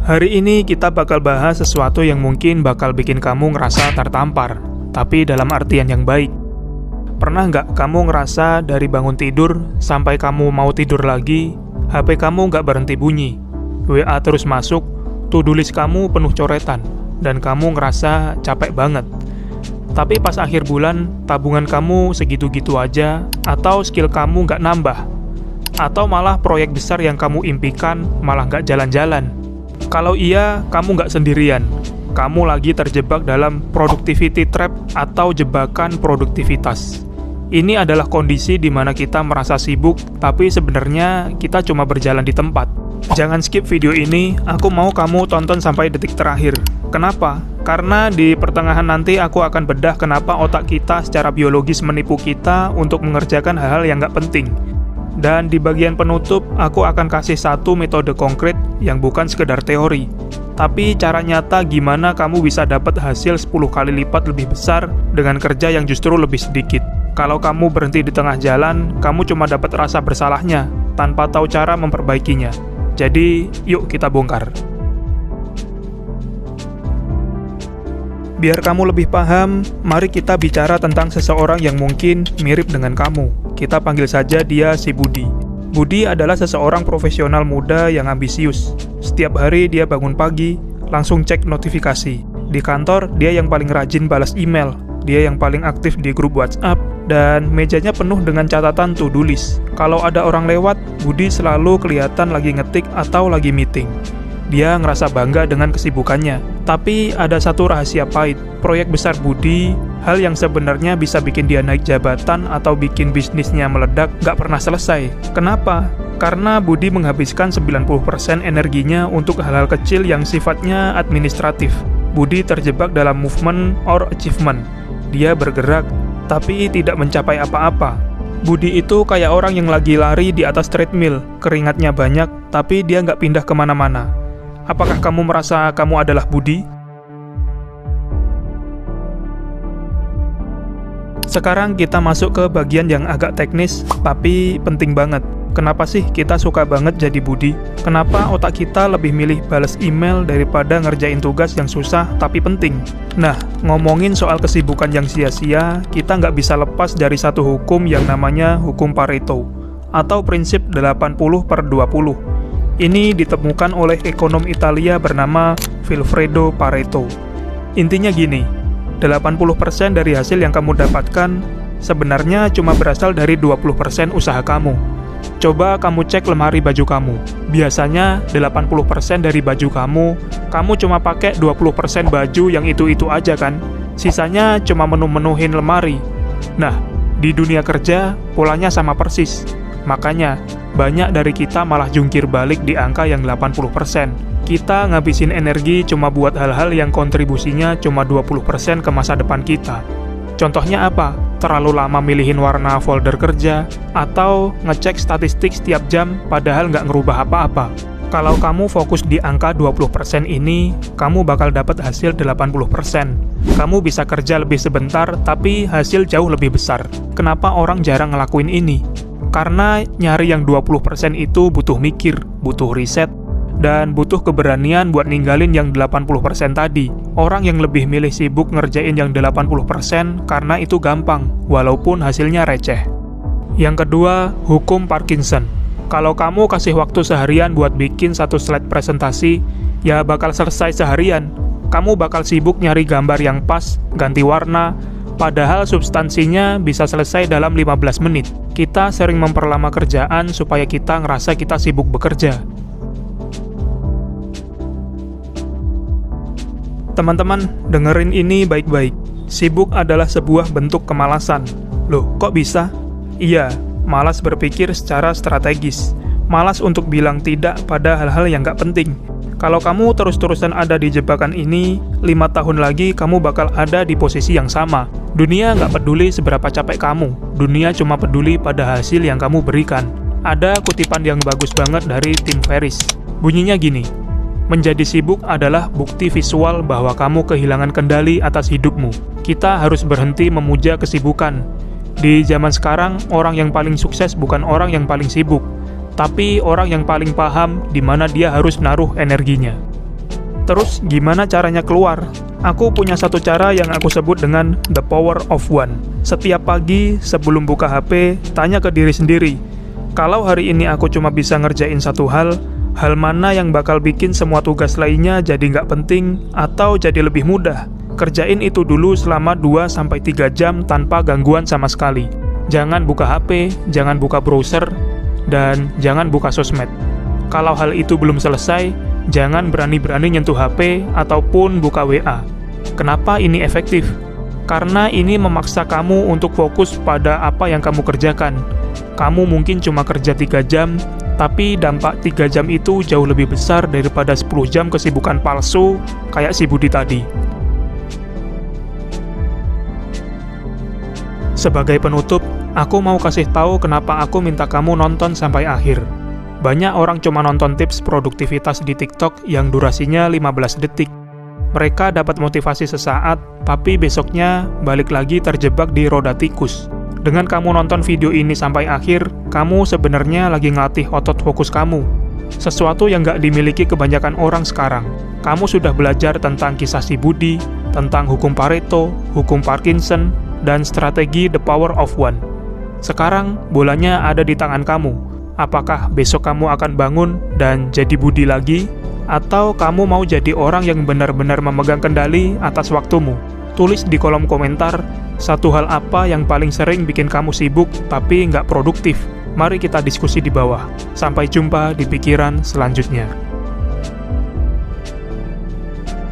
Hari ini kita bakal bahas sesuatu yang mungkin bakal bikin kamu ngerasa tertampar, tapi dalam artian yang baik. Pernah nggak kamu ngerasa dari bangun tidur sampai kamu mau tidur lagi, HP kamu nggak berhenti bunyi, WA terus masuk, to-do list kamu penuh coretan, dan kamu ngerasa capek banget. Tapi pas akhir bulan, tabungan kamu segitu-gitu aja, atau skill kamu nggak nambah, atau malah proyek besar yang kamu impikan malah nggak jalan-jalan. Kalau iya, kamu nggak sendirian. Kamu lagi terjebak dalam productivity trap atau jebakan produktivitas. Ini adalah kondisi di mana kita merasa sibuk, tapi sebenarnya kita cuma berjalan di tempat. Jangan skip video ini, aku mau kamu tonton sampai detik terakhir. Kenapa? Karena di pertengahan nanti aku akan bedah kenapa otak kita secara biologis menipu kita untuk mengerjakan hal-hal yang nggak penting. Dan di bagian penutup, aku akan kasih satu metode konkret yang bukan sekedar teori. Tapi cara nyata gimana kamu bisa dapat hasil 10 kali lipat lebih besar dengan kerja yang justru lebih sedikit. Kalau kamu berhenti di tengah jalan, kamu cuma dapat rasa bersalahnya, tanpa tahu cara memperbaikinya. Jadi, yuk kita bongkar. Biar kamu lebih paham, mari kita bicara tentang seseorang yang mungkin mirip dengan kamu. Kita panggil saja dia si Budi. Budi adalah seseorang profesional muda yang ambisius. Setiap hari dia bangun pagi, langsung cek notifikasi. Di kantor, dia yang paling rajin balas email. Dia yang paling aktif di grup WhatsApp, dan mejanya penuh dengan catatan to-do list. Kalau ada orang lewat, Budi selalu kelihatan lagi ngetik atau lagi meeting. Dia ngerasa bangga dengan kesibukannya. Tapi ada satu rahasia pahit. Proyek besar Budi, hal yang sebenarnya bisa bikin dia naik jabatan atau bikin bisnisnya meledak, nggak pernah selesai. Kenapa? Karena Budi menghabiskan 90% energinya untuk hal-hal kecil yang sifatnya administratif. Budi terjebak dalam movement or achievement. Dia bergerak, tapi tidak mencapai apa-apa. Budi itu kayak orang yang lagi lari di atas treadmill, keringatnya banyak, tapi dia nggak pindah kemana-mana. Apakah kamu merasa kamu adalah Budi? Sekarang kita masuk ke bagian yang agak teknis, tapi penting banget. Kenapa sih kita suka banget jadi Budi? Kenapa otak kita lebih milih balas email daripada ngerjain tugas yang susah tapi penting? Nah, ngomongin soal kesibukan yang sia-sia, kita nggak bisa lepas dari satu hukum yang namanya hukum Pareto, atau prinsip 80/20. Ini ditemukan oleh ekonom Italia bernama Vilfredo Pareto. Intinya gini, 80% dari hasil yang kamu dapatkan sebenarnya cuma berasal dari 20% usaha kamu. Coba kamu cek lemari baju kamu. Biasanya 80% dari baju kamu cuma pakai 20% baju yang itu-itu aja kan? Sisanya cuma menu-menuhin lemari. Nah, di dunia kerja, polanya sama persis. Makanya, banyak dari kita malah jungkir balik di angka yang 80%. Kita ngabisin energi cuma buat hal-hal yang kontribusinya cuma 20% ke masa depan kita. Contohnya apa? Terlalu lama milihin warna folder kerja, atau ngecek statistik setiap jam padahal nggak ngerubah apa-apa. Kalau kamu fokus di angka 20% ini, kamu bakal dapat hasil 80%. Kamu bisa kerja lebih sebentar, tapi hasil jauh lebih besar. Kenapa orang jarang ngelakuin ini? Karena nyari yang 20% itu butuh mikir, butuh riset, dan butuh keberanian buat ninggalin yang 80% tadi. Orang yang lebih milih sibuk ngerjain yang 80% karena itu gampang, walaupun hasilnya receh. Yang kedua, hukum Parkinson. Kalau kamu kasih waktu seharian buat bikin satu slide presentasi, ya bakal selesai seharian. Kamu bakal sibuk nyari gambar yang pas, ganti warna, padahal substansinya bisa selesai dalam 15 menit. Kita sering memperlama kerjaan supaya kita ngerasa kita sibuk bekerja. Teman-teman, dengerin ini baik-baik. Sibuk adalah sebuah bentuk kemalasan. Loh, kok bisa? Iya, malas berpikir secara strategis. Malas untuk bilang tidak pada hal-hal yang nggak penting. Kalau kamu terus-terusan ada di jebakan ini, 5 tahun lagi kamu bakal ada di posisi yang sama. Dunia nggak peduli seberapa capek kamu. Dunia cuma peduli pada hasil yang kamu berikan. Ada kutipan yang bagus banget dari Tim Ferriss. Bunyinya gini, menjadi sibuk adalah bukti visual bahwa kamu kehilangan kendali atas hidupmu. Kita harus berhenti memuja kesibukan. Di zaman sekarang, orang yang paling sukses bukan orang yang paling sibuk, tapi orang yang paling paham di mana dia harus naruh energinya. Terus gimana caranya keluar? Aku punya satu cara yang aku sebut dengan the power of one. Setiap pagi sebelum buka HP, tanya ke diri sendiri, kalau hari ini aku cuma bisa ngerjain satu hal mana yang bakal bikin semua tugas lainnya jadi nggak penting atau jadi lebih mudah? Kerjain itu dulu selama 2-3 jam tanpa gangguan sama sekali. Jangan buka HP, jangan buka browser, dan jangan buka sosmed. Kalau hal itu belum selesai, jangan berani-berani nyentuh HP ataupun buka WA. Kenapa ini efektif? Karena ini memaksa kamu untuk fokus pada apa yang kamu kerjakan. Kamu mungkin cuma kerja 3 jam, tapi dampak 3 jam itu jauh lebih besar daripada 10 jam kesibukan palsu kayak si Budi tadi. Sebagai penutup, aku mau kasih tahu kenapa aku minta kamu nonton sampai akhir. Banyak orang cuma nonton tips produktivitas di TikTok yang durasinya 15 detik. Mereka dapat motivasi sesaat, tapi besoknya balik lagi terjebak di roda tikus. Dengan kamu nonton video ini sampai akhir, kamu sebenarnya lagi ngelatih otot fokus kamu. Sesuatu yang nggak dimiliki kebanyakan orang sekarang. Kamu sudah belajar tentang kisah si Budi, tentang hukum Pareto, hukum Parkinson, dan strategi the power of one. Sekarang, bolanya ada di tangan kamu. Apakah besok kamu akan bangun dan jadi Budi lagi? Atau kamu mau jadi orang yang benar-benar memegang kendali atas waktumu? Tulis di kolom komentar, satu hal apa yang paling sering bikin kamu sibuk tapi nggak produktif? Mari kita diskusi di bawah. Sampai jumpa di pikiran selanjutnya.